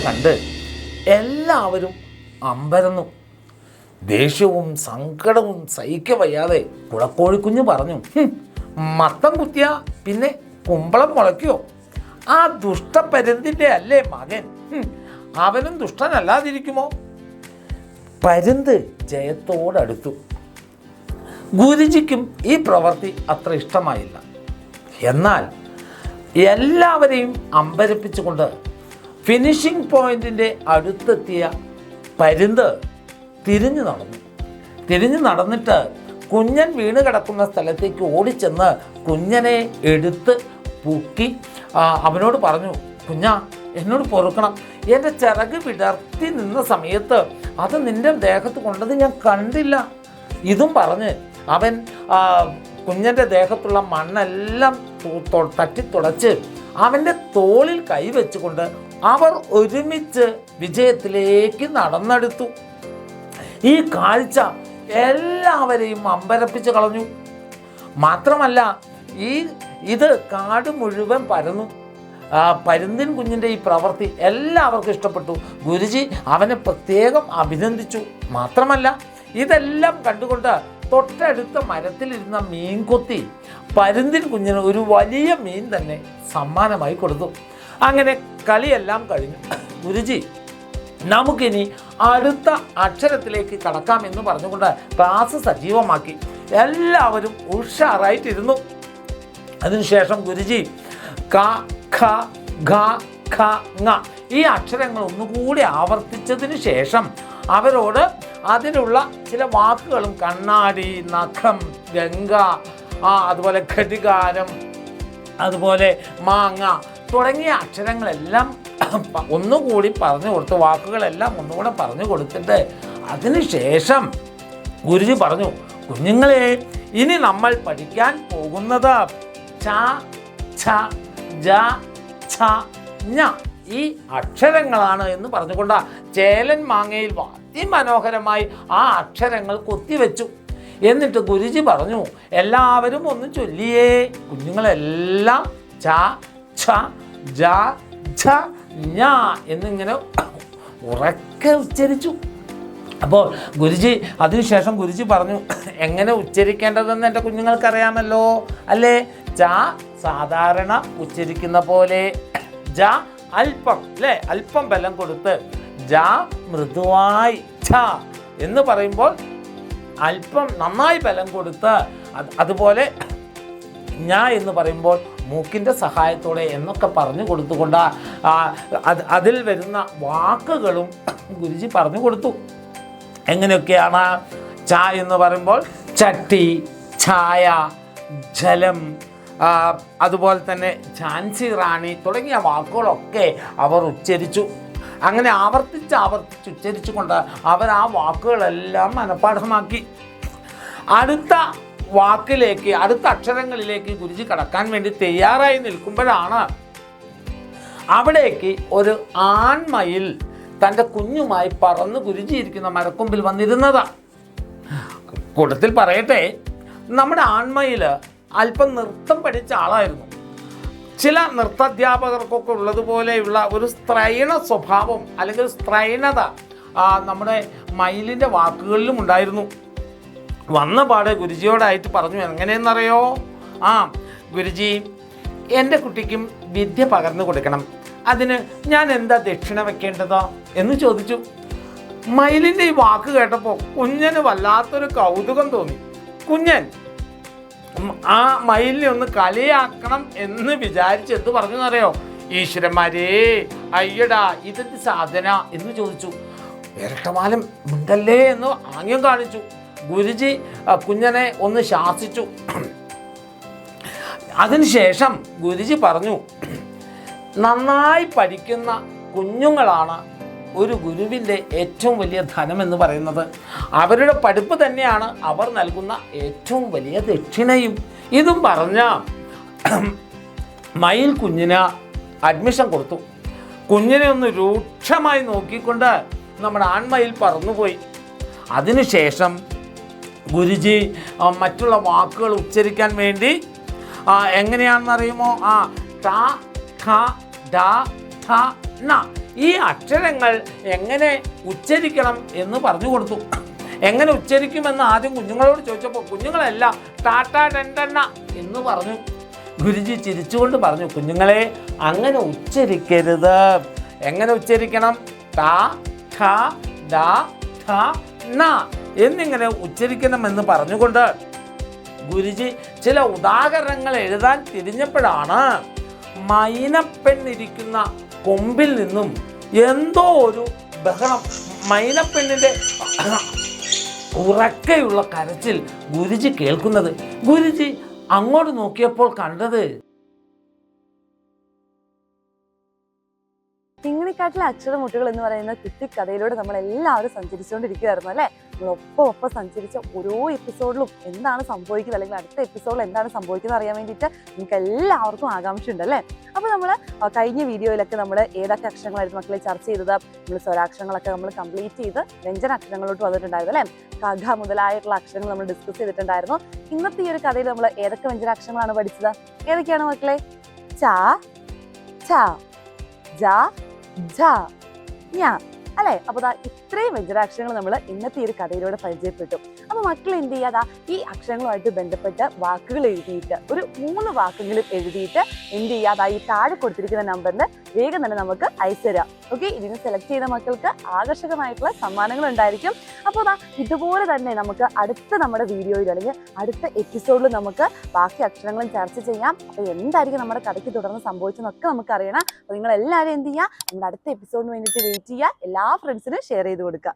കണ്ട് എല്ലാവരും അമ്പരന്നു. ദേഷ്യവും സങ്കടവും സഹിക്കവയ്യാതെ കുളക്കോഴിക്കുഞ്ഞ് പറഞ്ഞു, മത്തം കുത്തിയ പിന്നെ കുമ്പളം മുളയ്ക്കോ? ആ ദുഷ്ടപരുന്തിൻ്റെ അല്ലേ മകൻ? അവനും ദുഷ്ടനല്ലാതിരിക്കുമോ? പരുന്ത് ജയത്തോടടുത്തു. ഗുരുജിക്കും ഈ പ്രവൃത്തി അത്ര ഇഷ്ടമായില്ല. എന്നാൽ എല്ലാവരെയും അമ്പരപ്പിച്ചുകൊണ്ട് ഫിനിഷിംഗ് പോയിന്റിൻ്റെ അടുത്തെത്തിയ പരുന്ത് തിരിഞ്ഞു നടന്നിട്ട് കുഞ്ഞൻ വീണ് കിടക്കുന്ന സ്ഥലത്തേക്ക് ഓടിച്ചെന്ന് കുഞ്ഞനെ എടുത്ത് പൊക്കി അവനോട് പറഞ്ഞു, കുഞ്ഞാ, എന്നോട് പൊറുക്കണം. എൻ്റെ ചിറക് വിടർത്തി നിന്ന സമയത്ത് അത് നിൻ്റെ ദേഹത്ത് കൊണ്ടത് ഞാൻ കണ്ടില്ല. ഇതും പറഞ്ഞ് അവൻ കുഞ്ഞൻ്റെ ദേഹത്തുള്ള മണ്ണെല്ലാം തട്ടിത്തുടച്ച് അവൻ്റെ തോളിൽ കൈവച്ചുകൊണ്ട് അവർ ഒരുമിച്ച് വിജയത്തിലേക്ക് നടന്നെടുത്തു. ഈ കാഴ്ച എല്ലാവരെയും അമ്പരപ്പിച്ച് കളഞ്ഞു. മാത്രമല്ല, ഇത് കാട് മുഴുവൻ പരന്നു. പരുന്തിൻ കുഞ്ഞിൻ്റെ ഈ പ്രവൃത്തി എല്ലാവർക്കും ഇഷ്ടപ്പെട്ടു. ഗുരുജി അവനെ പ്രത്യേകം അഭിനന്ദിച്ചു. മാത്രമല്ല, ഇതെല്ലാം കണ്ടുകൊണ്ട് തൊട്ടടുത്ത മരത്തിലിരുന്ന മീൻ കൊത്തി പരുന്തിൻ കുഞ്ഞിന് ഒരു വലിയ മീൻ തന്നെ സമ്മാനമായി കൊടുത്തു. അങ്ങനെ കളിയെല്ലാം കഴിഞ്ഞു. ഗുരുജി, നമുക്കിനി അടുത്ത അക്ഷരത്തിലേക്ക് കടക്കാമെന്ന് പറഞ്ഞുകൊണ്ട് ക്ലാസ് സജീവമാക്കി. എല്ലാവരും ഉഷാറായിട്ടിരുന്നു. അതിനുശേഷം ഗുരുജി ക, ഖ, ഘ, ഖ, ങ ഈ അക്ഷരങ്ങൾ ഒന്നുകൂടി ആവർത്തിച്ചതിന് ശേഷം അവരോട് അതിനുള്ള ചില വാക്കുകളും കണ്ണാടി, നഖം, ഗംഗ, അതുപോലെ ഘടികാരം, അതുപോലെ മാങ്ങ തുടങ്ങിയ അക്ഷരങ്ങളെല്ലാം ഒന്നുകൂടി പറഞ്ഞു കൊടുത്ത് വാക്കുകളെല്ലാം ഒന്നുകൂടെ പറഞ്ഞു കൊടുത്തിട്ട് അതിനുശേഷം ഗുരുജി പറഞ്ഞു, കുഞ്ഞുങ്ങളെ, ഇനി നമ്മൾ പഠിക്കാൻ പോകുന്നത് ച, ഛ, ജ, ഛ, ഞ ഈ അക്ഷരങ്ങളാണ് എന്ന് പറഞ്ഞുകൊണ്ട് ചേലൻ മാങ്ങയിൽ അതിമനോഹരമായി ആ അക്ഷരങ്ങൾ കൊത്തിവെച്ചു. എന്നിട്ട് ഗുരുജി പറഞ്ഞു, എല്ലാവരും ഒന്ന് ചൊല്ലിയേ. കുഞ്ഞുങ്ങളെല്ലാം ച, ഛ, ജ, ഛ, ഞ എന്നിങ്ങനെ ഉറക്കെ ഉച്ചരിച്ചു. അപ്പോൾ ഗുരുജി അതിനുശേഷം ഗുരുജി പറഞ്ഞു, എങ്ങനെ ഉച്ചരിക്കേണ്ടതെന്ന് എൻ്റെ കുഞ്ഞുങ്ങൾക്കറിയാമല്ലോ അല്ലേ? ച സാധാരണ ഉച്ചരിക്കുന്ന പോലെ, ജ അല്പം അല്ലേ, അല്പം ബലം കൊടുത്ത്, ജ മൃദുവായി, ഛ എന്ന് പറയുമ്പോൾ അല്പം നന്നായി ബലം കൊടുത്ത്, അതുപോലെ ഞ എന്ന് പറയുമ്പോൾ മൂക്കിൻ്റെ സഹായത്തോടെ എന്നൊക്കെ പറഞ്ഞു കൊടുത്തുകൊണ്ട് അതിൽ വരുന്ന വാക്കുകളും ഗുരുജി പറഞ്ഞു കൊടുത്തു. എങ്ങനെയൊക്കെയാണ്? ച എന്ന് പറയുമ്പോൾ ചട്ടി, ഛായ, ജലം, അതുപോലെ തന്നെ ഝാൻസി റാണി തുടങ്ങിയ വാക്കുകളൊക്കെ അവർ ഉച്ചരിച്ചു. അങ്ങനെ ആവർത്തിച്ച് ഉച്ചരിച്ചുകൊണ്ട് അവർ ആ വാക്കുകളെല്ലാം മനഃപ്പാഠമാക്കി. അടുത്ത വാക്കിലേക്ക്, അടുത്ത അക്ഷരങ്ങളിലേക്ക് ഗുരുജി കടക്കാൻ വേണ്ടി തയ്യാറായി നിൽക്കുമ്പോഴാണ് അവിടേക്ക് ഒരു ആൺമയിൽ തൻ്റെ കുഞ്ഞുമായി പറന്ന് ഗുരുജി ഇരിക്കുന്ന മരക്കൊമ്പിൽ വന്നിരുന്നത്. കൂട്ടത്തിൽ പറയട്ടെ, നമ്മുടെ ആൺമയിൽ അല്പം നൃത്തം പഠിച്ച ആളായിരുന്നു. ചില നൃത്താധ്യാപകർക്കൊക്കെ ഉള്ളതുപോലെയുള്ള ഒരു സ്ത്രൈണ സ്വഭാവം അല്ലെങ്കിൽ സ്ത്രൈണത നമ്മുടെ മയിലിൻ്റെ വാക്കുകളിലും ഉണ്ടായിരുന്നു. വന്ന പാടെ ഗുരുജിയോടായിട്ട് പറഞ്ഞു, എങ്ങനെയെന്നറിയോ? ഗുരുജി, എൻ്റെ കുട്ടിക്കും വിദ്യ പകർന്നു കൊടുക്കണം, അതിന് ഞാൻ എന്താ ദക്ഷിണ വെക്കേണ്ടതോ എന്ന് ചോദിച്ചു. മയിലിൻ്റെ ഈ വാക്ക് കേട്ടപ്പോൾ കുഞ്ഞന് വല്ലാത്തൊരു കൗതുകം തോന്നി. കുഞ്ഞൻ ആ മയിലിനെ ഒന്ന് കളിയാക്കണം എന്ന് വിചാരിച്ച് എന്ത് പറഞ്ഞെന്നറിയോ? ഈശ്വരന്മാരേ, അയ്യടാ, ഇതെന്ത് സാധന എന്ന് ചോദിച്ചു. ഇരട്ടമാലം മുണ്ടല്ലേ എന്ന് ആംഗ്യം കാണിച്ചു. ഗുരുജി കുഞ്ഞനെ ഒന്ന് ശാസിച്ചു. അതിനുശേഷം ഗുരുജി പറഞ്ഞു, നന്നായി പഠിക്കുന്ന കുഞ്ഞുങ്ങളാണ് ഒരു ഗുരുവിൻ്റെ ഏറ്റവും വലിയ ധനം എന്ന് പറയുന്നത്. അവരുടെ പഠിപ്പ് തന്നെയാണ് അവർ നൽകുന്ന ഏറ്റവും വലിയ ദക്ഷിണയും. ഇതും പറഞ്ഞ മയിൽ കുഞ്ഞിന് അഡ്മിഷൻ കൊടുത്തു. കുഞ്ഞിനെ ഒന്ന് രൂക്ഷമായി നോക്കിക്കൊണ്ട് നമ്മുടെ ആൺമയിൽ പറന്നുപോയി. അതിനുശേഷം ഗുരുജി മറ്റുള്ള വാക്കുകൾ ഉച്ചരിക്കാൻ വേണ്ടി എങ്ങനെയാണെന്നറിയുമോ? ട, ഖ, ഡ, ഠ, ണ ഈ അക്ഷരങ്ങൾ എങ്ങനെ ഉച്ചരിക്കണം എന്ന് പറഞ്ഞു കൊടുത്തു. എങ്ങനെ ഉച്ചരിക്കുമെന്ന് ആദ്യം കുഞ്ഞുങ്ങളോട് ചോദിച്ചപ്പോൾ കുഞ്ഞുങ്ങളെല്ലാം ടാറ്റാ ടെൻടെണ്ണ എന്ന് പറഞ്ഞു. ഗുരുജി ചിരിച്ചുകൊണ്ട് പറഞ്ഞു, കുഞ്ഞുങ്ങളെ അങ്ങനെ ഉച്ചരിക്കരുത്. എങ്ങനെ ഉച്ചരിക്കണം? ടാ ഠ ഡ ഠ ന എന്നിങ്ങനെ ഉച്ചരിക്കണമെന്ന് പറഞ്ഞുകൊണ്ട് ഗുരുജി ചില ഉദാഹരണങ്ങൾ എഴുതാൻ തിരിഞ്ഞപ്പോഴാണ് മൈനപ്പെണ്ണിരിക്കുന്ന കൊമ്പിൽ നിന്നും എന്തോ ഒരു ബഹളം, മൈനപ്പെണ്ണിൻ്റെ ഉറക്കെയുള്ള കരച്ചിൽ ഗുരുജി കേൾക്കുന്നത്. ഗുരുജി അങ്ങോട്ട് നോക്കിയപ്പോൾ കണ്ടത് കിങ്ങിണിക്കാട്ടിലെ അക്ഷരമുട്ടുകൾ എന്ന് പറയുന്ന കുട്ടിക്കഥയിലൂടെ നമ്മൾ എല്ലാവരും സഞ്ചരിച്ചുകൊണ്ടിരിക്കുകയായിരുന്നു അല്ലേ. നമ്മൾ ഒപ്പം സഞ്ചരിച്ച ഓരോ എപ്പിസോഡിലും എന്താണ് സംഭവിക്കുന്നത്, അല്ലെങ്കിൽ അടുത്ത എപ്പിസോഡിൽ എന്താണ് സംഭവിക്കുന്നത് അറിയാൻ വേണ്ടിയിട്ട് നിങ്ങൾക്ക് എല്ലാവർക്കും ആകാംക്ഷ ഉണ്ട് അല്ലേ. അപ്പോൾ നമ്മൾ കഴിഞ്ഞ വീഡിയോയിലൊക്കെ നമ്മൾ ഏതൊക്കെ അക്ഷരങ്ങളായിരുന്നു മക്കളെ ചർച്ച ചെയ്തത്? നമ്മൾ സ്വരാക്ഷരങ്ങളൊക്കെ നമ്മൾ കംപ്ലീറ്റ് ചെയ്ത് വ്യഞ്ജനാക്ഷരങ്ങളിലോട്ട് വന്നിട്ടുണ്ടായിരുന്നു അല്ലേ. കഘ മുതലായിട്ടുള്ള അക്ഷരങ്ങൾ നമ്മൾ ഡിസ്കസ് ചെയ്തിട്ടുണ്ടായിരുന്നു. ഇന്നത്തെ ഈ ഒരു കഥയിൽ നമ്മൾ ഏതൊക്കെ വ്യഞ്ജനാക്ഷരങ്ങളാണ് പഠിച്ചത്? ഏതൊക്കെയാണ് മക്കളെ? ച, ഛ, ജ, ഝ, ഞ അല്ലെ. അപ്പോൾ ഇത്രയും വ്യഞ്ജനാക്ഷരങ്ങൾ നമ്മൾ ഇന്നത്തെ ഈ ഒരു കഥയിലൂടെ പരിചയപ്പെട്ടു. അപ്പോൾ മക്കൾ എന്ത് ചെയ്യാതാ ഈ അക്ഷരങ്ങളുമായിട്ട് ബന്ധപ്പെട്ട വാക്കുകൾ എഴുതിയിട്ട് ഒരു 3 വാക്കെങ്കിലും എഴുതിയിട്ട് എന്ത് ചെയ്യാതാ ഈ താഴെ കൊടുത്തിരിക്കുന്ന നമ്പറിന് വേഗം തന്നെ നമുക്ക് അയച്ചു തരാം. ഓക്കെ, ഇതിന് സെലക്ട് ചെയ്ത മക്കൾക്ക് ആകർഷകമായിട്ടുള്ള സമ്മാനങ്ങൾ ഉണ്ടായിരിക്കും. അപ്പോൾ ഇതുപോലെ തന്നെ നമുക്ക് അടുത്ത നമ്മുടെ വീഡിയോയിൽ അല്ലെങ്കിൽ അടുത്ത എപ്പിസോഡിൽ നമുക്ക് ബാക്കി അക്ഷരങ്ങളും ചർച്ച ചെയ്യാം. അപ്പോൾ എന്തായിരിക്കും നമ്മുടെ കഥയ്ക്ക് തുടർന്ന് സംഭവിച്ചെന്നൊക്കെ നമുക്ക് അറിയണം. അപ്പോൾ നിങ്ങൾ എല്ലാവരും എന്ത് ചെയ്യുക, നമ്മുടെ അടുത്ത എപ്പിസോഡിന് വേണ്ടിയിട്ട് വെയിറ്റ് ചെയ്യുക. എല്ലാ ഫ്രണ്ട്സിനും ഷെയർ ചെയ്ത് കൊടുക്കുക.